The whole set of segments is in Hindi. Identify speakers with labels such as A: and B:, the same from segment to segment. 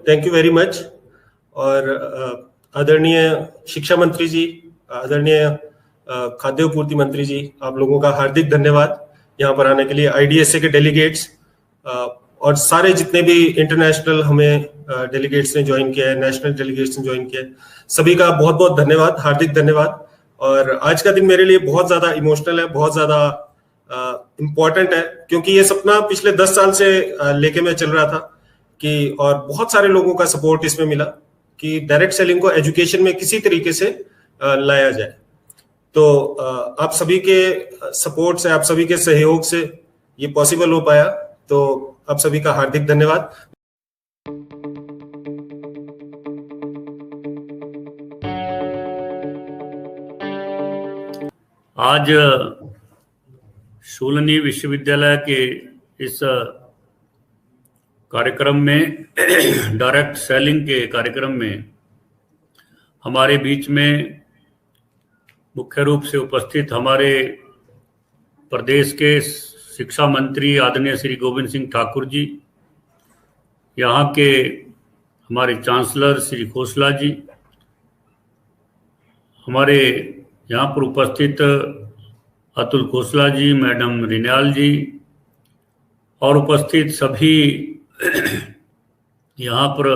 A: Thank you very much. और आदरणीय शिक्षा मंत्री जी, आदरणीय खाद्य आपूर्ति मंत्री जी, आप लोगों का हार्दिक धन्यवाद यहाँ पर आने के लिए। IDSA के डेलीगेट्स और सारे जितने भी इंटरनेशनल हमें डेलीगेट्स ने ज्वाइन किया है, नेशनल डेलीगेट्स ने ज्वाइन किया है, सभी का बहुत बहुत धन्यवाद, हार्दिक धन्यवाद। और आज का दिन मेरे लिए बहुत ज्यादा इमोशनल है, बहुत ज्यादा इम्पोर्टेंट है, क्योंकि ये सपना पिछले 10 साल से लेके मैं चल रहा था कि, और बहुत सारे लोगों का सपोर्ट इसमें मिला कि डायरेक्ट सेलिंग को एजुकेशन में किसी तरीके से लाया जाए। तो आप सभी के सपोर्ट से, आप सभी के सहयोग से ये पॉसिबल हो पाया, तो आप सभी का हार्दिक धन्यवाद।
B: आज शूलिनी विश्वविद्यालय के इस कार्यक्रम में डायरेक्ट सेलिंग के कार्यक्रम में हमारे बीच में मुख्य रूप से उपस्थित हमारे प्रदेश के शिक्षा मंत्री आदरणीय श्री गोविंद सिंह ठाकुर जी, यहाँ के हमारे चांसलर श्री खोसला जी, हमारे यहाँ पर उपस्थित अतुल खोसला जी, मैडम रिन्याल जी, और उपस्थित सभी यहाँ पर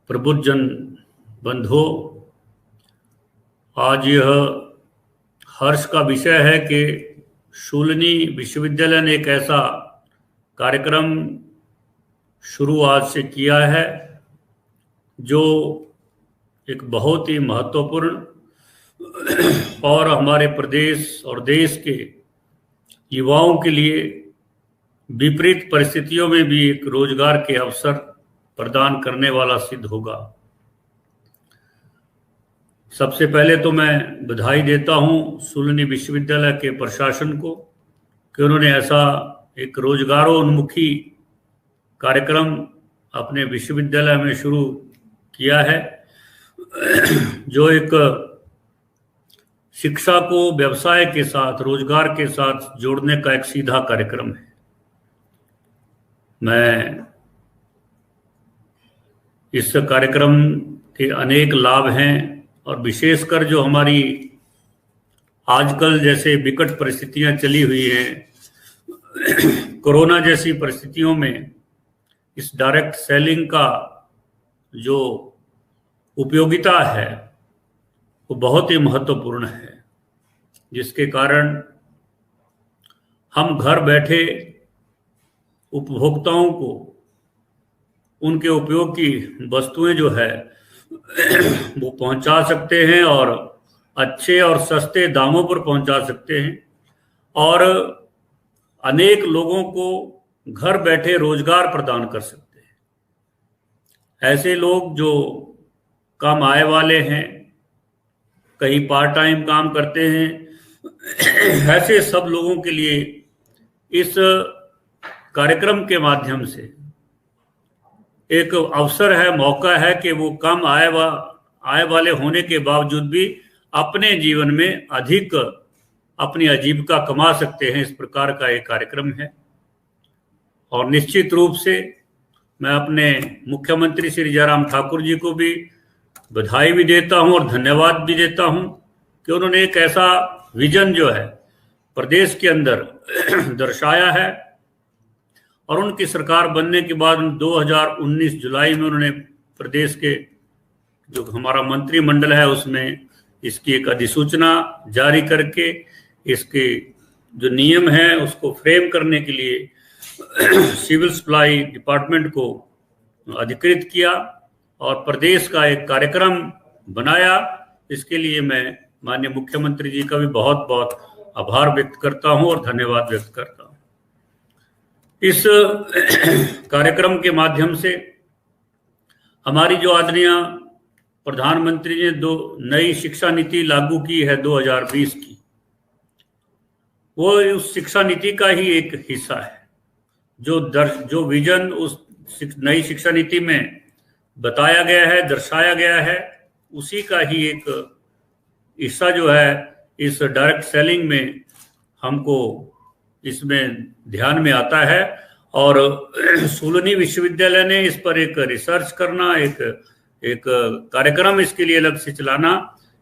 B: प्रबुद्धजन बंधु, आज यह हर्ष का विषय है कि शूलिनी विश्वविद्यालय ने एक ऐसा कार्यक्रम शुरू आज से किया है जो एक बहुत ही महत्वपूर्ण और हमारे प्रदेश और देश के युवाओं के लिए विपरीत परिस्थितियों में भी एक रोजगार के अवसर प्रदान करने वाला सिद्ध होगा। सबसे पहले तो मैं बधाई देता हूं शूलिनी विश्वविद्यालय के प्रशासन को कि उन्होंने ऐसा एक रोजगारोन्मुखी कार्यक्रम अपने विश्वविद्यालय में शुरू किया है, जो एक शिक्षा को व्यवसाय के साथ, रोजगार के साथ जोड़ने का एक सीधा कार्यक्रम है। मैं इस कार्यक्रम के अनेक लाभ हैं, और विशेषकर जो हमारी आजकल जैसे विकट परिस्थितियां चली हुई हैं, कोरोना जैसी परिस्थितियों में इस डायरेक्ट सेलिंग का जो उपयोगिता है वो बहुत ही महत्वपूर्ण है, जिसके कारण हम घर बैठे उपभोक्ताओं को उनके उपयोग की वस्तुएं जो है वो पहुंचा सकते हैं, और अच्छे और सस्ते दामों पर पहुंचा सकते हैं, और अनेक लोगों को घर बैठे रोजगार प्रदान कर सकते हैं। ऐसे लोग जो कम आय वाले हैं, कहीं पार्ट टाइम काम करते हैं, ऐसे सब लोगों के लिए इस कार्यक्रम के माध्यम से एक अवसर है, मौका है कि वो कम आय वाले होने के बावजूद भी अपने जीवन में अधिक अपनी आजीविका कमा सकते हैं। इस प्रकार का एक कार्यक्रम है, और निश्चित रूप से मैं अपने मुख्यमंत्री श्री जयराम ठाकुर जी को भी बधाई भी देता हूं और धन्यवाद भी देता हूं कि उन्होंने एक ऐसा विजन जो है प्रदेश के अंदर दर्शाया है, और उनकी सरकार बनने के बाद 2019 जुलाई में उन्होंने प्रदेश के जो हमारा मंत्रिमंडल है उसमें इसकी एक अधिसूचना जारी करके इसके जो नियम है उसको फ्रेम करने के लिए सिविल सप्लाई डिपार्टमेंट को अधिकृत किया और प्रदेश का एक कार्यक्रम बनाया। इसके लिए मैं माननीय मुख्यमंत्री जी का भी बहुत बहुत आभार व्यक्त करता हूं और धन्यवाद व्यक्त करता हूं। इस कार्यक्रम के माध्यम से हमारी जो आदरणीय प्रधानमंत्री ने दो नई शिक्षा नीति लागू की है 2020 की, वो उस शिक्षा नीति का ही एक हिस्सा है। जो विजन उस नई शिक्षा नीति में बताया गया है, दर्शाया गया है, उसी का ही एक हिस्सा जो है इस डायरेक्ट सेलिंग में हमको इसमें ध्यान में आता है। और सोलनी विश्वविद्यालय ने इस पर एक रिसर्च करना, एक कार्यक्रम इसके लिए अलग से चलाना,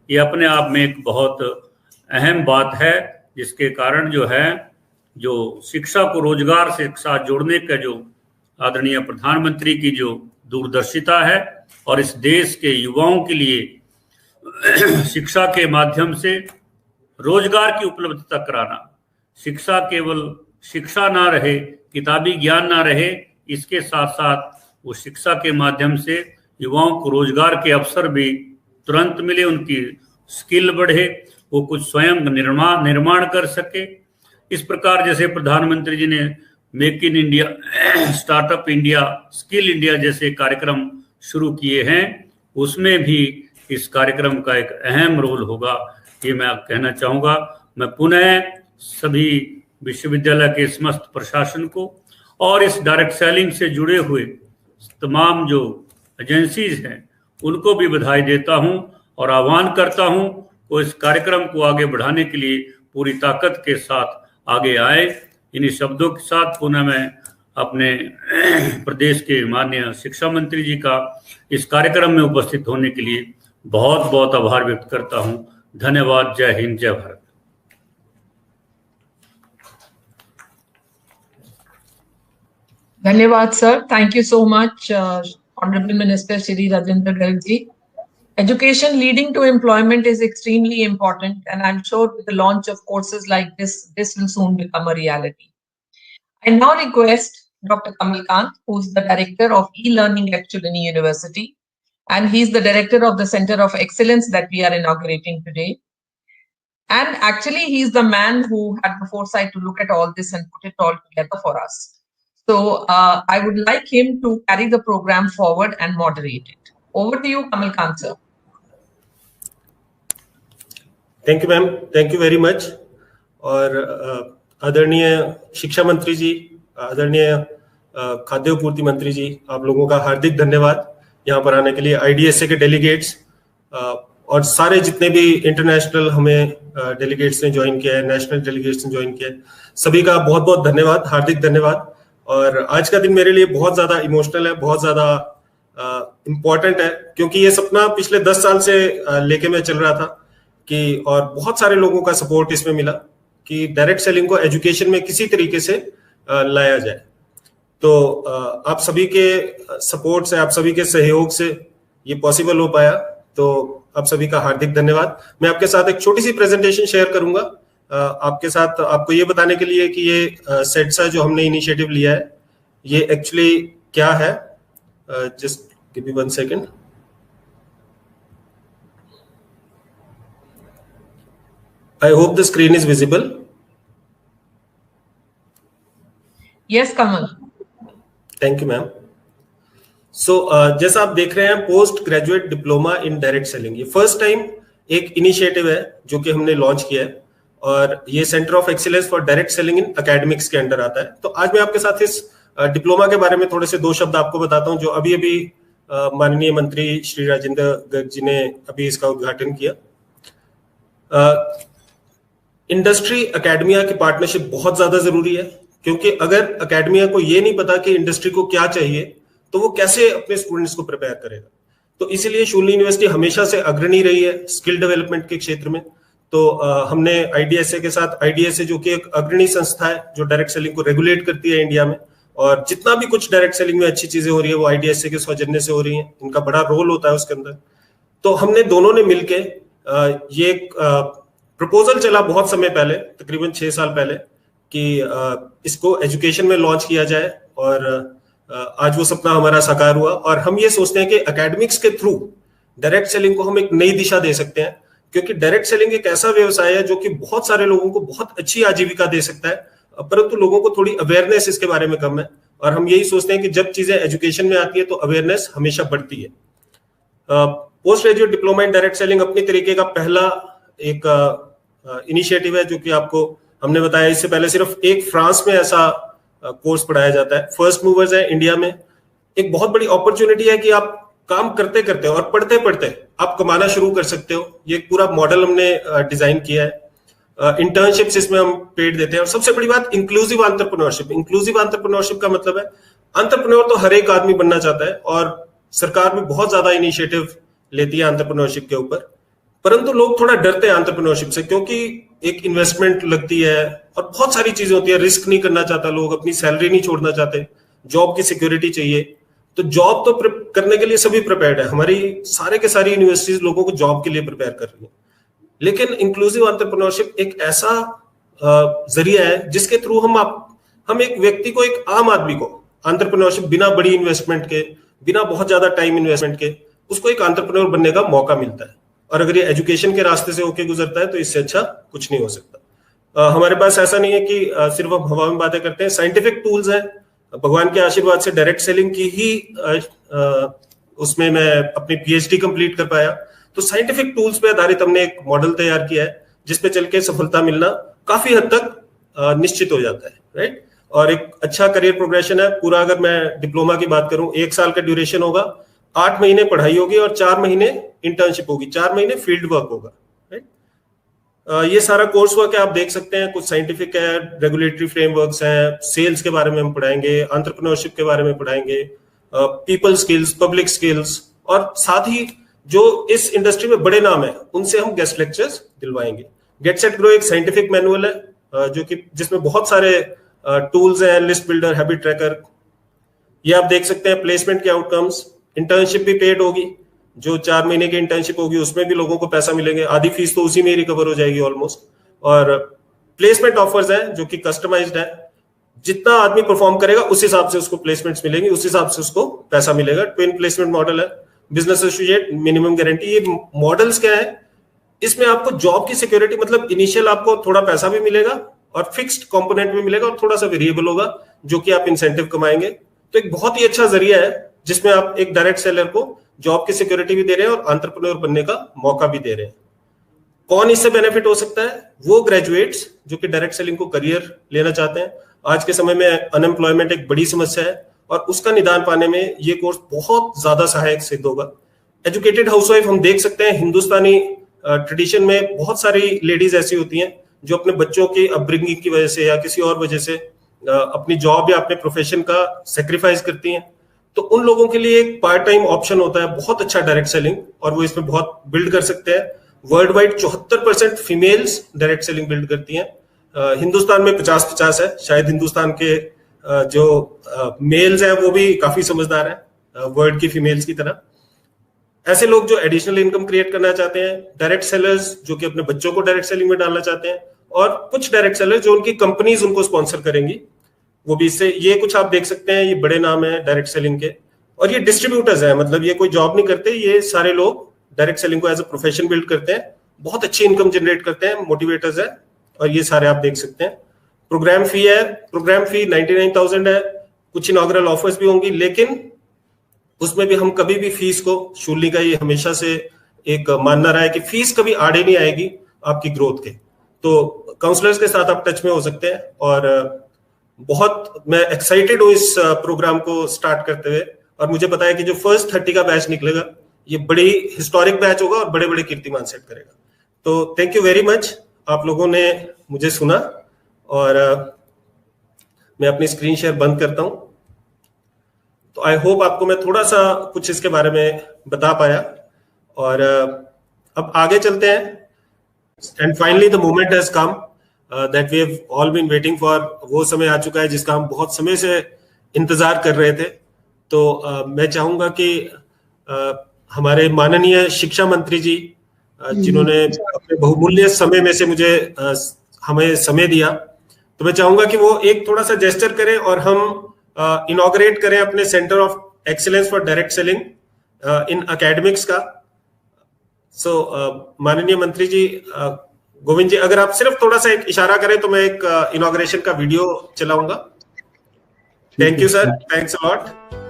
B: ये अपने आप में एक बहुत अहम बात है, जिसके कारण जो है जो शिक्षा को रोजगार से साथ जोड़ने का जो आदरणीय प्रधानमंत्री की जो दूरदर्शिता है और इस देश के युवाओं के लिए शिक्षा के माध्यम से रोजगार की उपलब्धता कराना, शिक्षा केवल शिक्षा ना रहे, किताबी ज्ञान ना रहे, इसके साथ साथ वो शिक्षा के माध्यम से युवाओं को रोजगार के अवसर भी तुरंत मिले, उनकी स्किल बढ़े, वो कुछ स्वयं निर्माण कर सके। इस प्रकार जैसे प्रधानमंत्री जी ने make in India, startup India, skill India जैसे कार्यक्रम शुरू किए हैं, उसमें भी इस कार्यक्रम का एक अहम रोल होगा, ये मैं कहना चाहूँगा। मैं पुनः सभी विश्वविद्यालय के समस्त प्रशासन को और इस डायरेक्ट सेलिंग से जुड़े हुए तमाम जो एजेंसीज हैं उनको भी बधाई देता हूं और आह्वान करता हूं वो इस कार्यक्रम को आगे बढ़ाने के लिए पूरी ताकत के साथ आगे आए। इन्हीं शब्दों के साथ पुनः मैं अपने प्रदेश के माननीय शिक्षा मंत्री जी का इस कार्यक्रम में उपस्थित होने के लिए बहुत बहुत आभार व्यक्त करता हूं। धन्यवाद। जय हिंद, जय Bharat.
C: Dhanyawad, sir. Thank you so much, Honorable Minister Shri Rajendra Garg ji. Education leading to employment is extremely important, and I'm sure with the launch of courses like this will soon become a reality. I now request Dr. Kamal Kant, who's the Director of E-Learning at Chulani University, and he's the Director of the Center of Excellence that we are inaugurating today. And actually, he's the man who had the foresight to look at all this and put it all together for us. So I would like him to carry the program forward and moderate it. Over to you, Kamal Kant, sir.
A: Thank you ma'am, thank you very much. और आदरणीय शिक्षा मंत्री जी, आदरणीय खाद्य आपूर्ति मंत्री जी, आप लोगों का हार्दिक धन्यवाद यहाँ पर आने के लिए। आईडीएसए के डेलीगेट्स और सारे जितने भी इंटरनेशनल हमें डेलीगेट्स ने ज्वाइन किया है, नेशनल डेलीगेट्स ने ज्वाइन किया है, सभी का बहुत बहुत धन्यवाद, हार्दिक धन्यवाद। और आज का दिन मेरे लिए बहुत ज्यादा इमोशनल है, बहुत ज्यादा इम्पोर्टेंट है, क्योंकि ये सपना पिछले 10 साल से लेके मैं चल रहा था कि, और बहुत सारे लोगों का सपोर्ट इसमें मिला कि डायरेक्ट सेलिंग को एजुकेशन में किसी तरीके से लाया जाए। तो आप सभी के सपोर्ट से, आप सभी के सहयोग से ये पॉसिबल हो पाया, तो आप सभी का हार्दिक धन्यवाद। मैं आपके साथ एक छोटी सी प्रेजेंटेशन शेयर करूंगा आपके साथ, आपको ये बताने के लिए कि ये सेट्सा जो हमने इनिशिएटिव लिया है ये एक्चुअली क्या है। Just give me 1 second. I hope the screen is visible.
C: Yes, Kamal.
A: Thank you, ma'am. So, जैसा आप देख रहे हैं, post graduate diploma in direct selling, ये फर्स्ट टाइम एक इनिशिएटिव है जो कि हमने लॉन्च किया है, और ये centre of excellence for direct selling in academics के अंडर आता है। तो आज मैं आपके साथ इस डिप्लोमा के बारे में थोड़े से 2 शब्द आपको बताता हूं, जो अभी अभी माननीय मंत्री श्री राजेंद्र गर्ग जी ने अभी इसका उद्घाटन किया। इंडस्ट्री एकेडमिया की पार्टनरशिप बहुत ज्यादा जरूरी है, क्योंकि अगर एकेडमिया को ये नहीं पता कि इंडस्ट्री को क्या चाहिए तो वो कैसे अपने स्टूडेंट्स को प्रिपेयर करेगा। तो इसीलिए शूलिनी यूनिवर्सिटी हमेशा से अग्रणी रही है स्किल डेवलपमेंट के क्षेत्र में। तो हमने आईडीएसए के साथ, आईडीएसए जो कि एक अग्रणी संस्था है जो डायरेक्ट सेलिंग को रेगुलेट करती है इंडिया में, और जितना भी कुछ डायरेक्ट सेलिंग में अच्छी चीजें हो रही है वो आईडीएसए के सौजन्य से हो रही है, इनका बड़ा रोल होता है उसके अंदर। तो हमने दोनों ने मिलके ये प्रपोजल चला बहुत समय पहले, तकरीबन 6 साल पहले, कि इसको एजुकेशन में लॉन्च किया जाए, और आज वो सपना हमारा साकार हुआ। और हम ये सोचते हैं कि एकेडमिक्स के थ्रू डायरेक्ट सेलिंग को हम एक नई दिशा दे सकते हैं, क्योंकि डायरेक्ट सेलिंग एक ऐसा व्यवसाय है जो कि बहुत सारे लोगों को बहुत अच्छी आजीविका दे सकता है, परंतु लोगों को थोड़ी अवेयरनेस इसके बारे में कम है। और हम यही सोचते हैं कि जब चीजें एजुकेशन में आती है तो अवेयरनेस हमेशा बढ़ती है। Post graduate diploma in direct selling अपनी तरीके का पहला एक इनिशिएटिव है, जो कि आपको हमने बताया, इससे पहले सिर्फ एक फ्रांस में ऐसा कोर्स पढ़ाया जाता है। फर्स्ट मूवर्स है इंडिया में, एक बहुत बड़ी अपॉर्चुनिटी है कि आप काम करते करते और पढ़ते पढ़ते आप कमाना शुरू कर सकते हो। ये पूरा मॉडल हमने डिजाइन किया है। इंटर्नशिप्स इसमें हम पेड देते हैं। और सबसे बड़ी बात इंक्लूसिव एंटरप्रेन्योरशिप। इंक्लूसिव एंटरप्रेन्योरशिप का मतलब है एंटरप्रेन्योर तो हर एक आदमी बनना चाहता है और सरकार भी बहुत ज्यादा इनिशिएटिव लेती है एंटरप्रेन्योरशिप के ऊपर, परंतु लोग थोड़ा डरते हैं एंटरप्रेन्योरशिप से, क्योंकि एक इन्वेस्टमेंट लगती है और बहुत सारी चीजें होती है। रिस्क नहीं करना चाहता लोग, अपनी सैलरी नहीं छोड़ना चाहते, जॉब की सिक्योरिटी चाहिए। तो जॉब तो करने के लिए सभी प्रिपेयर्ड है, हमारी सारे के सारी यूनिवर्सिटीज लोगों को जॉब के लिए प्रिपेयर कर रही है। लेकिन इंक्लूसिव एंटरप्रेन्योरशिप एक ऐसा जरिया है जिसके थ्रू हम एक व्यक्ति को, एक आम आदमी को एंटरप्रेन्योरशिप बिना बड़ी इन्वेस्टमेंट के, बिना बहुत ज्यादा टाइम इन्वेस्टमेंट के, उसको एक एंटरप्रेन्योर बनने का मौका मिलता है। और अगर ये एजुकेशन के रास्ते से होके गुजरता है तो इससे अच्छा कुछ नहीं हो सकता। हमारे पास ऐसा नहीं है कि सिर्फ हम हवा में बातें करते हैं, साइंटिफिक टूल्स हैं। भगवान के आशीर्वाद से डायरेक्ट सेलिंग की ही उसमें मैं अपनी पीएचडी कंप्लीट कर पाया। तो साइंटिफिक टूल्स पे आधारित हमने एक मॉडल तैयार किया है जिसपे चल के सफलता मिलना काफी हद तक निश्चित हो जाता है, राइट। और एक अच्छा करियर प्रोग्रेशन है पूरा। अगर मैं डिप्लोमा की बात करूं, 1 साल का ड्यूरेशन होगा, 8 महीने पढ़ाई होगी और 4 महीने इंटर्नशिप होगी, 4 महीने फील्ड वर्क होगा, राइट। ये सारा कोर्स वर्क है, आप देख सकते हैं। कुछ साइंटिफिक है, रेगुलेटरी फ्रेमवर्क्स हैं, सेल्स के बारे में हम पढ़ाएंगे, एंटरप्रेन्योरशिप के बारे में पढ़ाएंगे, पीपल स्किल्स, पब्लिक स्किल्स, और साथ ही जो इस इंडस्ट्री में बड़े नाम है उनसे हम गेस्ट लेक्चर्स दिलवाएंगे। गेट सेट ग्रो एक साइंटिफिक मैनुअल है जो कि जिसमें बहुत सारे टूल्स हैं, लिस्ट बिल्डर, हैबिट ट्रैकर, ये आप देख सकते हैं। प्लेसमेंट के आउटकम्स, इंटर्नशिप भी पेड होगी, जो 4 महीने की इंटर्नशिप होगी उसमें भी लोगों को पैसा मिलेंगे, आधी फीस तो उसी में ही रिकवर हो जाएगी ऑलमोस्ट। और प्लेसमेंट ऑफर्स हैं जो कि कस्टमाइज्ड है, जितना आदमी परफॉर्म करेगा उस हिसाब से उसको प्लेसमेंट्स मिलेंगी, उस हिसाब से उसको पैसा मिलेगा। ट्विन प्लेसमेंट मॉडल है, बिजनेस एसोसिएट, मिनिमम गारंटी। ये मॉडल्स क्या है, इसमें आपको जॉब की सिक्योरिटी, मतलब इनिशियल आपको थोड़ा पैसा भी मिलेगा और फिक्स्ड कंपोनेंट भी मिलेगा और थोड़ा सा वेरिएबल होगा जो कि आप इंसेंटिव कमाएंगे। तो एक बहुत ही अच्छा जरिया है जिसमें आप एक डायरेक्ट सेलर को जॉब की सिक्योरिटी भी दे रहे हैं और एंटरप्रेन्योर बनने का मौका भी दे रहे हैं। कौन इससे बेनिफिट हो सकता है? वो ग्रेजुएट्स जो कि डायरेक्ट सेलिंग को करियर लेना चाहते हैं। आज के समय में अनएम्प्लॉयमेंट एक बड़ी समस्या है और उसका निदान पाने में ये कोर्स बहुत ज्यादा सहायक सिद्ध होगा। एजुकेटेड हाउसवाइफ हम देख सकते हैं, हिंदुस्तानी ट्रेडिशन में बहुत सारी लेडीज ऐसी होती हैं जो अपने बच्चों की अपब्रिंगिंग की वजह से या किसी और वजह से अपनी जॉब या अपने प्रोफेशन का सेक्रीफाइस करती हैं। तो उन लोगों के लिए एक पार्ट टाइम ऑप्शन होता है बहुत अच्छा डायरेक्ट सेलिंग, और वो इसमें बहुत बिल्ड कर सकते हैं। World wide 74% females direct selling build करती हैं। हिंदुस्तान में 50-50 है, शायद हिंदुस्तान के जो मेल्स हैं वो भी काफी समझदार हैं वर्ल्ड की फीमेल्स की तरह। ऐसे लोग जो एडिशनल इनकम क्रिएट करना चाहते हैं, डायरेक्ट सेलर्स जो कि अपने बच्चों को डायरेक्ट सेलिंग में डालना चाहते हैं, और कुछ डायरेक्ट सेलर्स जो उनकी कंपनीज उनको स्पॉन्सर करेंगी, वो भी इससे, ये कुछ आप देख सकते हैं, ये बड़े नाम है डायरेक्ट सेलिंग के। और ये डिस्ट्रीब्यूटर्स हैं, मतलब ये कोई जॉब नहीं करते, ये सारे लोग डायरेक्ट सेलिंग को एज अ प्रोफेशन बिल्ड करते हैं, बहुत अच्छी इनकम जनरेट करते हैं, मोटिवेटर्स है, और ये सारे आप देख सकते हैं। प्रोग्राम फी है, प्रोग्राम फी 99,000 है। कुछ इनॉग्रल ऑफर्स भी होंगी, लेकिन उसमें भी हम कभी भी फीस को, शूली का ये हमेशा से एक मानना रहा है कि फीस कभी आड़े नहीं आएगी आपकी ग्रोथ के। तो काउंसलर्स के साथ आप टच में हो सकते हैं, और बहुत मैं एक्साइटेड हूँ इस प्रोग्राम को स्टार्ट करते हुए। और मुझे पता है कि जो फर्स्ट 30 का बैच निकलेगा ये बड़ी हिस्टोरिक बैच होगा और बड़े बड़े कीर्तिमान सेट करेगा। तो थैंक यू वेरी मच, आप लोगों ने मुझे सुना, और मैं अपनी स्क्रीन शेयर बंद करता हूं। तो आई होप आपको मैं थोड़ा सा कुछ इसके बारे में बता पाया, और अब आगे चलते हैं। And finally the moment has come that we have all been waiting for. वो समय आ चुका है जिसका हम बहुत समय से इंतजार कर रहे थे। तो मैं चाहूंगा कि हमारे माननीय शिक्षा मंत्री जी, जिन्होंने अपने बहुमूल्य समय में से मुझे हमें समय दिया, तो मैं चाहूंगा कि वो एक थोड़ा सा जेस्चर करें और हम इनॉग्रेट करें अपने centre of excellence for direct selling in academics का। सो माननीय मंत्री जी, गोविंद जी, अगर आप सिर्फ थोड़ा सा एक इशारा करें तो मैं एक इनॉग्रेशन का वीडियो चलाऊंगा। Thank you sir, thanks a lot.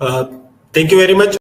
A: Thank you very much